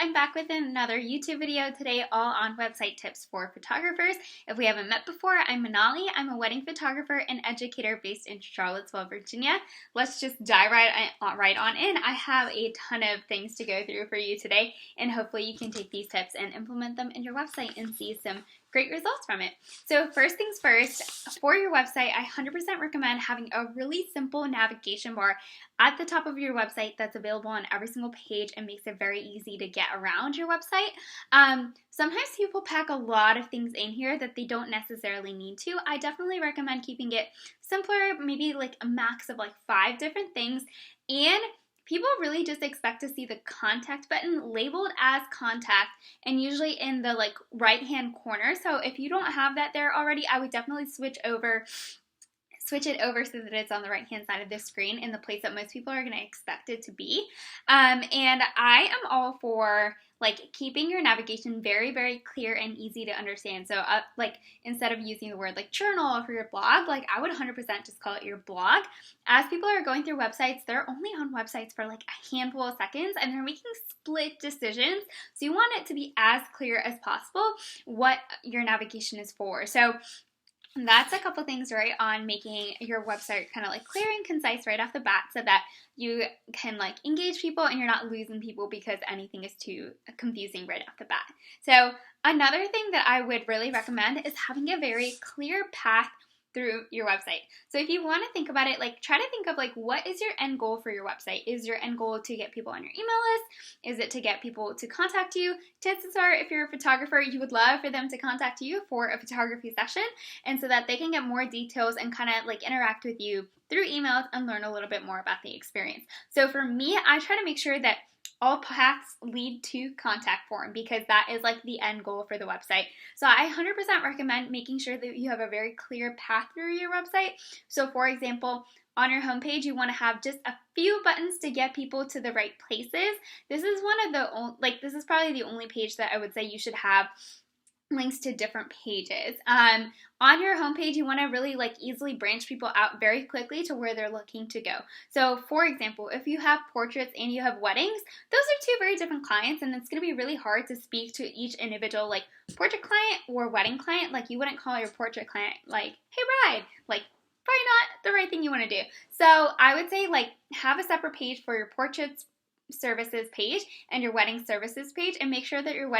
I'm back with another YouTube video today, all on website tips for photographers. If we haven't met before, I'm Manali. I'm a wedding photographer and educator based in Charlottesville, Virginia. Let's just dive right on in. I have a ton of things to go through for you today, and hopefully you can take these tips and implement them in your website and see some great results from it. So first things first, for your website, I 100% recommend having a really simple navigation bar at the top of your website that's available on every single page and makes it very easy to get around your website. Sometimes people pack a lot of things in here that they don't necessarily need to. I definitely recommend keeping it simpler, maybe like a max of like 5 different things, and people really just expect to see the contact button labeled as contact and usually in the like right hand corner. So if you don't have that there already, I would definitely switch it over so that it's on the right hand side of the screen in the place that most people are going to expect it to be. And I am all for like keeping your navigation very, very clear and easy to understand. So like instead of using the word like journal for your blog, like I would 100% just call it your blog. As people are going through websites, they're only on websites for like a handful of seconds and they're making split decisions. So you want it to be as clear as possible what your navigation is for. So that's a couple things right on making your website kind of like clear and concise right off the bat so that you can like engage people and you're not losing people because anything is too confusing right off the bat. So another thing that I would really recommend is having a very clear path through your website. So if you want to think about it, like try to think of like what is your end goal for your website? Is your end goal to get people on your email list? Is it to get people to contact you? Chances are if you're a photographer, you would love for them to contact you for a photography session and so that they can get more details and kind of like interact with you through emails and learn a little bit more about the experience. So for me, I try to make sure that all paths lead to contact form because that is like the end goal for the website. So I 100% recommend making sure that you have a very clear path through your website. So for example, on your homepage, you want to have just a few buttons to get people to the right places. This is this is probably the only page that I would say you should have links to different pages. On your homepage, you want to really like easily branch people out very quickly to where they're looking to go. So for example, if you have portraits and you have weddings, those are 2 very different clients and it's going to be really hard to speak to each individual like portrait client or wedding client. Like you wouldn't call your portrait client like, hey bride, like probably not the right thing you want to do. So I would say like have a separate page for your portraits services page and your wedding services page and make sure that your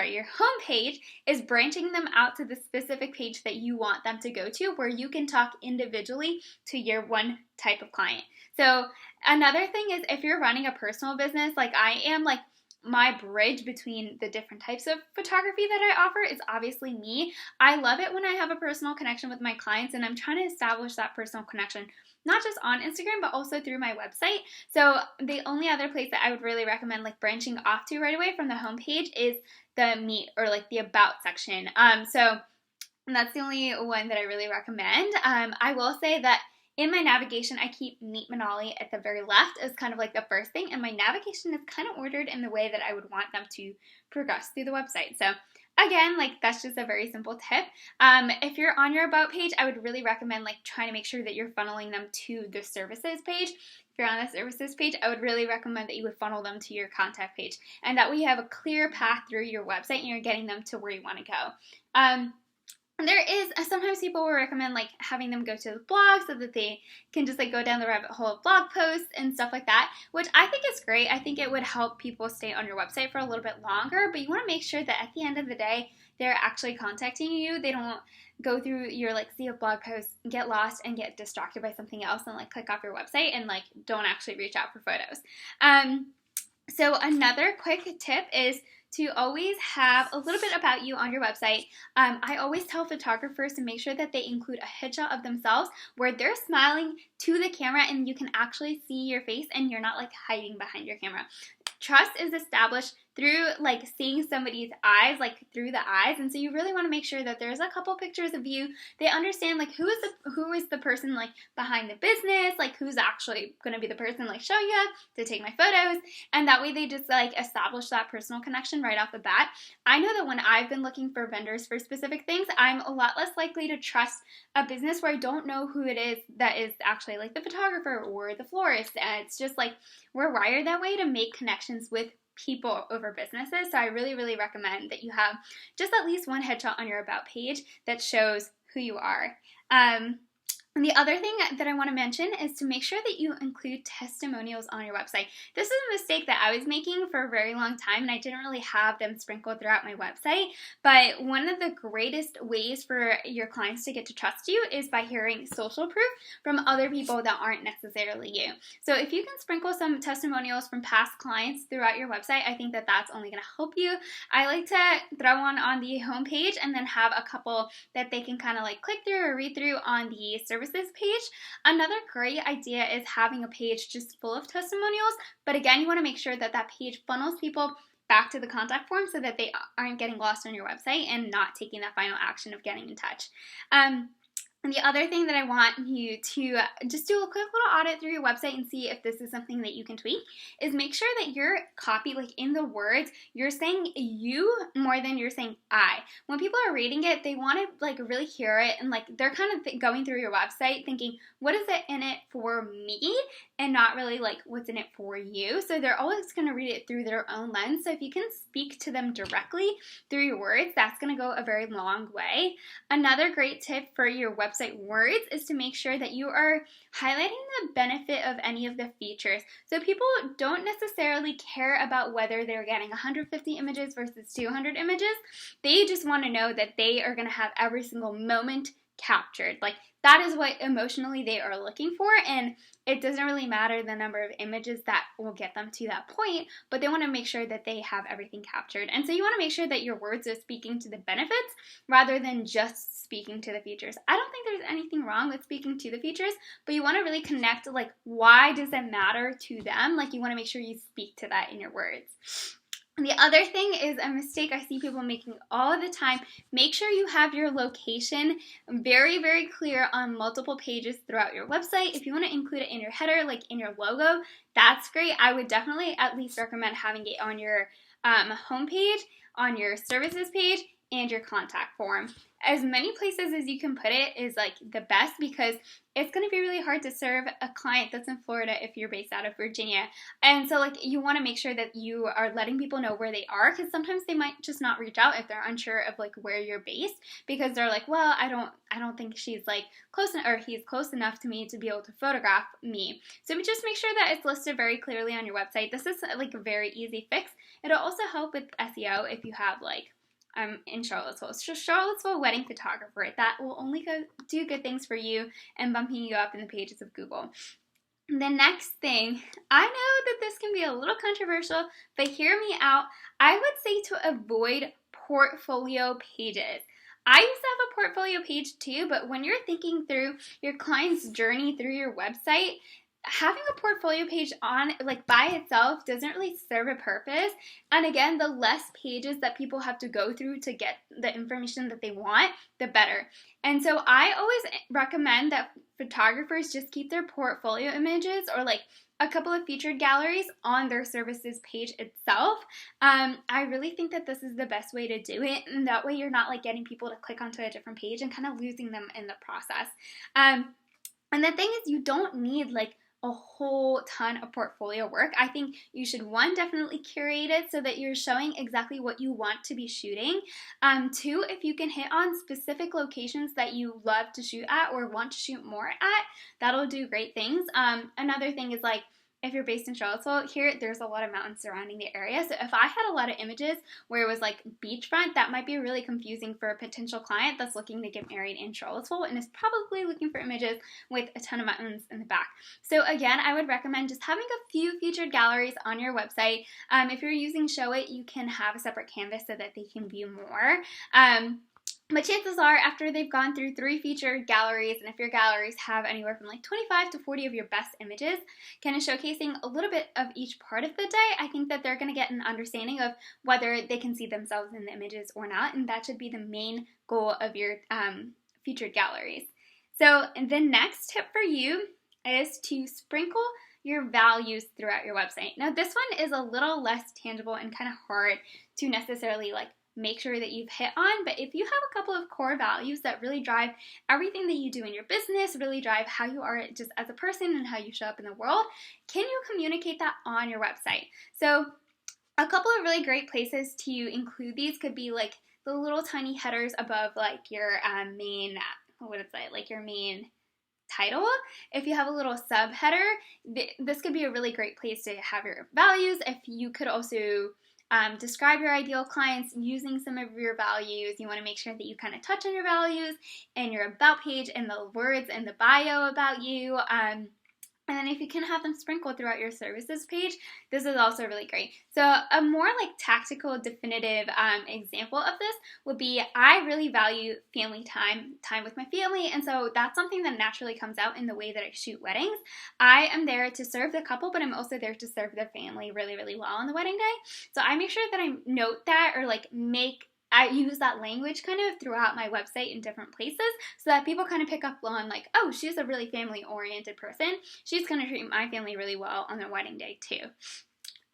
your home page is branching them out to the specific page that you want them to go to where you can talk individually to your one type of client. So another thing is if you're running a personal business like I am, like my bridge between the different types of photography that I offer is obviously me. I love it when I have a personal connection with my clients and I'm trying to establish that personal connection not just on Instagram, but also through my website. So the only other place that I would really recommend like branching off to right away from the homepage is the meet or like the about section. So that's the only one that I really recommend. I will say that in my navigation, I keep Meet Manali at the very left as kind of like the first thing, and my navigation is kind of ordered in the way that I would want them to progress through the website. So again, like that's just a very simple tip. If you're on your About page, I would really recommend like trying to make sure that you're funneling them to the services page. If you're on the services page, I would really recommend that you would funnel them to your contact page, and that way you have a clear path through your website and you're getting them to where you want to go. There is, sometimes people will recommend like having them go to the blog so that they can just like go down the rabbit hole of blog posts and stuff like that, which I think is great. I think it would help people stay on your website for a little bit longer, but you want to make sure that at the end of the day, they're actually contacting you. They don't go through your like sea of blog posts, get lost and get distracted by something else and like click off your website and like don't actually reach out for photos. So another quick tip is to always have a little bit about you on your website. I always tell photographers to make sure that they include a headshot of themselves where they're smiling to the camera and you can actually see your face and you're not like hiding behind your camera. Trust is established through like seeing somebody's eyes, like through the eyes, and so you really want to make sure that there's a couple pictures of you. They understand like who is the person like behind the business, like who's actually going to be the person like showing up to take my photos, and that way they just like establish that personal connection right off the bat. I know that when I've been looking for vendors for specific things, I'm a lot less likely to trust a business where I don't know who it is that is actually like the photographer or the florist. And it's just like we're wired that way to make connections with people over businesses. So I really, really recommend that you have just at least one headshot on your About page that shows who you are. And the other thing that I want to mention is to make sure that you include testimonials on your website. This is a mistake that I was making for a very long time, and I didn't really have them sprinkled throughout my website. But one of the greatest ways for your clients to get to trust you is by hearing social proof from other people that aren't necessarily you. So if you can sprinkle some testimonials from past clients throughout your website, I think that that's only going to help you. I like to throw one on the homepage and then have a couple that they can kind of like click through or read through on the services page. Another great idea is having a page just full of testimonials, but again, you want to make sure that that page funnels people back to the contact form so that they aren't getting lost on your website and not taking that final action of getting in touch. And the other thing that I want you to just do a quick little audit through your website and see if this is something that you can tweak is make sure that your copy, like in the words, you're saying you more than you're saying I. When people are reading it, they want to like really hear it and like they're kind of going through your website thinking, what is it in it for me? And not really like what's in it for you. So they're always going to read it through their own lens. So if you can speak to them directly through your words, that's going to go a very long way. Another great tip for your website words is to make sure that you are highlighting the benefit of any of the features. So people don't necessarily care about whether they're getting 150 images versus 200 images. They just want to know that they are going to have every single moment captured. Like that is what emotionally they are looking for, and it doesn't really matter the number of images that will get them to that point, but they want to make sure that they have everything captured. And so you want to make sure that your words are speaking to the benefits rather than just speaking to the features. I don't think there's anything wrong with speaking to the features, but you want to really connect like why does it matter to them? Like you want to make sure you speak to that in your words. The other thing is a mistake I see people making all the time. Make sure you have your location very, very clear on multiple pages throughout your website. If you want to include it in your header, like in your logo, that's great. I would definitely at least recommend having it on your homepage, on your services page, and your contact form. As many places as you can put it is like the best because it's going to be really hard to serve a client that's in Florida if you're based out of Virginia. And so like you want to make sure that you are letting people know where they are because sometimes they might just not reach out if they're unsure of like where you're based because they're like, well, I don't think she's like close or he's close enough to me to be able to photograph me. So just make sure that it's listed very clearly on your website. This is like a very easy fix. It'll also help with SEO if you have like in Charlottesville. So Charlottesville wedding photographer. That will only do good things for you and bumping you up in the pages of Google. The next thing, I know that this can be a little controversial, but hear me out. I would say to avoid portfolio pages. I used to have a portfolio page too, but when you're thinking through your client's journey through your website, having a portfolio page on like by itself doesn't really serve a purpose. And again, the less pages that people have to go through to get the information that they want, the better. And so I always recommend that photographers just keep their portfolio images or like a couple of featured galleries on their services page itself. I really think that this is the best way to do it, and that way you're not like getting people to click onto a different page and kind of losing them in the process. And the thing is, you don't need like a whole ton of portfolio work. I think you should, one, definitely curate it so that you're showing exactly what you want to be shooting. Two, if you can hit on specific locations that you love to shoot at or want to shoot more at, that'll do great things. Another thing is like, if you're based in Charlottesville, there's a lot of mountains surrounding the area. So if I had a lot of images where it was like beachfront, that might be really confusing for a potential client that's looking to get married in Charlottesville and is probably looking for images with a ton of mountains in the back. So again, I would recommend just having a few featured galleries on your website. If you're using Showit, you can have a separate canvas so that they can view more. But chances are, after they've gone through 3 featured galleries, and if your galleries have anywhere from like 25 to 40 of your best images, kind of showcasing a little bit of each part of the day, I think that they're going to get an understanding of whether they can see themselves in the images or not, and that should be the main goal of your featured galleries. So the next tip for you is to sprinkle your values throughout your website. Now this one is a little less tangible and kind of hard to necessarily like make sure that you've hit on, but if you have a couple of core values that really drive everything that you do in your business, really drive how you are just as a person and how you show up in the world, can you communicate that on your website? So a couple of really great places to include these could be like the little tiny headers above like your main, what is it, like your main title. If you have a little subheader, this could be a really great place to have your values. If you could also describe your ideal clients using some of your values. You want to make sure that you kind of touch on your values and your about page and the words and the bio about you. And then if you can have them sprinkled throughout your services page, this is also really great. So a more like tactical, definitive example of this would be, I really value family time with my family, and so that's something that naturally comes out in the way that I shoot weddings. I am there to serve the couple, but I'm also there to serve the family really, really well on the wedding day. So I make sure that I note that, or like I use that language kind of throughout my website in different places so that people kind of pick up on like, oh, she's a really family-oriented person. She's going to treat my family really well on their wedding day too.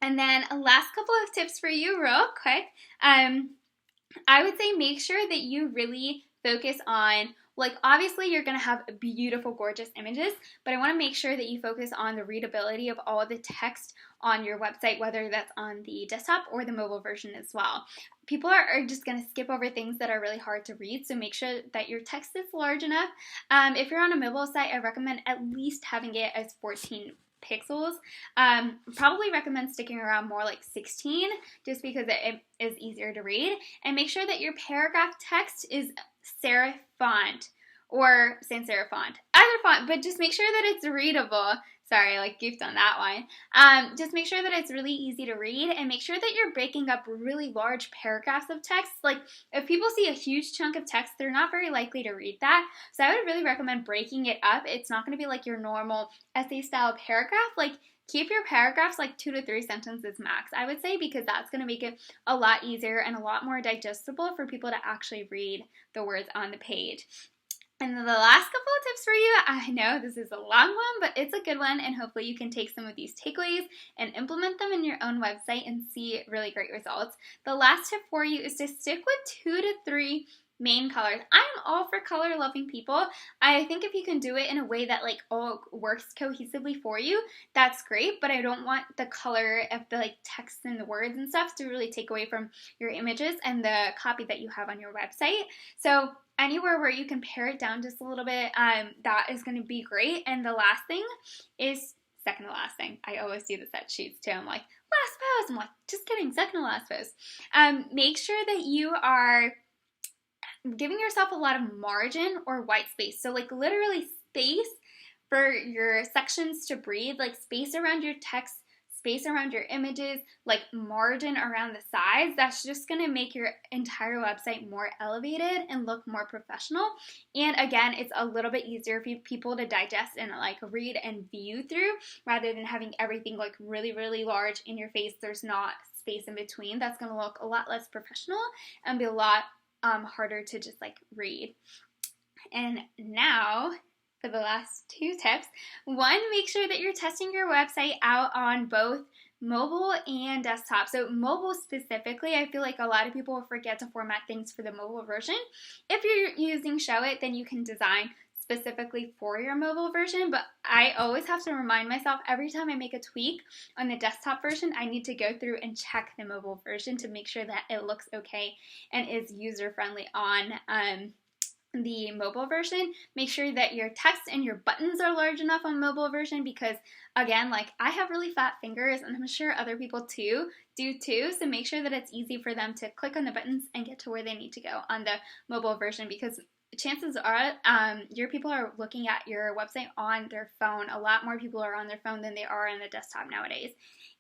And then a last couple of tips for you real quick. I would say make sure that you really focus on, like, obviously you're going to have beautiful, gorgeous images, but I want to make sure that you focus on the readability of all the text on your website, whether that's on the desktop or the mobile version as well. People are just going to skip over things that are really hard to read, so make sure that your text is large enough. If you're on a mobile site, I recommend at least having it as 14 pixels. Probably recommend sticking around more like 16 just because it is easier to read. And make sure that your paragraph text is serif font or sans serif font. Either font, but just make sure that it's readable. Sorry, I like goofed on that one. Just make sure that it's really easy to read, and make sure that you're breaking up really large paragraphs of text. Like, if people see a huge chunk of text, they're not very likely to read that. So I would really recommend breaking it up. It's not going to be like your normal essay style paragraph. Like, keep your paragraphs like 2 to 3 sentences max, I would say, because that's going to make it a lot easier and a lot more digestible for people to actually read the words on the page. And then the last couple of tips for you, I know this is a long one, but it's a good one, and hopefully you can take some of these takeaways and implement them in your own website and see really great results. The last tip for you is to stick with 2 to 3 main colors. I'm all for color loving people. I think if you can do it in a way that like all works cohesively for you, that's great, but I don't want the color of the like text and the words and stuff to really take away from your images and the copy that you have on your website. So anywhere where you can pare it down just a little bit, that is going to be great. And the last thing is, second to last thing, I always do this at shoots too. I'm like, last post. I'm like, just kidding, second to last post. Make sure that you are giving yourself a lot of margin or white space. So like literally space for your sections to breathe, like space around your text, space around your images, like margin around the sides. That's just going to make your entire website more elevated and look more professional. And again, it's a little bit easier for people to digest and like read and view through, rather than having everything like really, really large in your face. There's not space in between. That's going to look a lot less professional and be a lot harder to just like read. And now for the last 2 tips. 1, make sure that you're testing your website out on both mobile and desktop. So mobile specifically, I feel like a lot of people will forget to format things for the mobile version. If you're using Showit, then you can design specifically for your mobile version, but I always have to remind myself every time I make a tweak on the desktop version, I need to go through and check the mobile version to make sure that it looks okay and is user-friendly on the mobile version. Make sure that your text and your buttons are large enough on mobile version, because again, like I have really fat fingers and I'm sure other people do too, so make sure that it's easy for them to click on the buttons and get to where they need to go on the mobile version, because chances are your people are looking at your website on their phone. A lot more people are on their phone than they are on the desktop nowadays.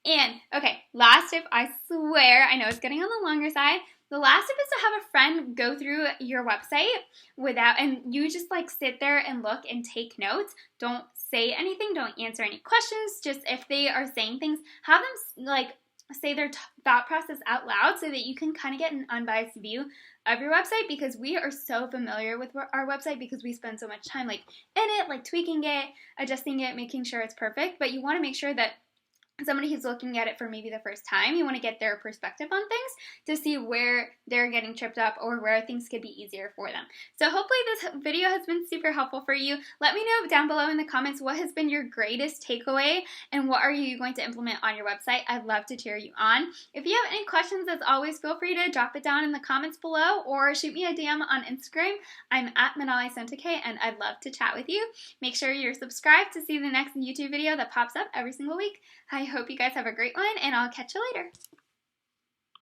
And okay, last tip, I swear, I know it's getting on the longer side. The last tip is to have a friend go through your website and you just like sit there and look and take notes. Don't say anything, don't answer any questions. Just if they are saying things, have them like say their thought process out loud so that you can kind of get an unbiased view of your website, because we are so familiar with our website because we spend so much time like in it, like tweaking it, adjusting it, making sure it's perfect. But you want to make sure that somebody who's looking at it for maybe the first time. You want to get their perspective on things to see where they're getting tripped up or where things could be easier for them. So hopefully this video has been super helpful for you. Let me know down below in the comments what has been your greatest takeaway and what are you going to implement on your website. I'd love to cheer you on. If you have any questions, as always, feel free to drop it down in the comments below or shoot me a DM on Instagram. I'm at Manali Sentake, and I'd love to chat with you. Make sure you're subscribed to see the next YouTube video that pops up every single week. I hope you guys have a great one, and I'll catch you later.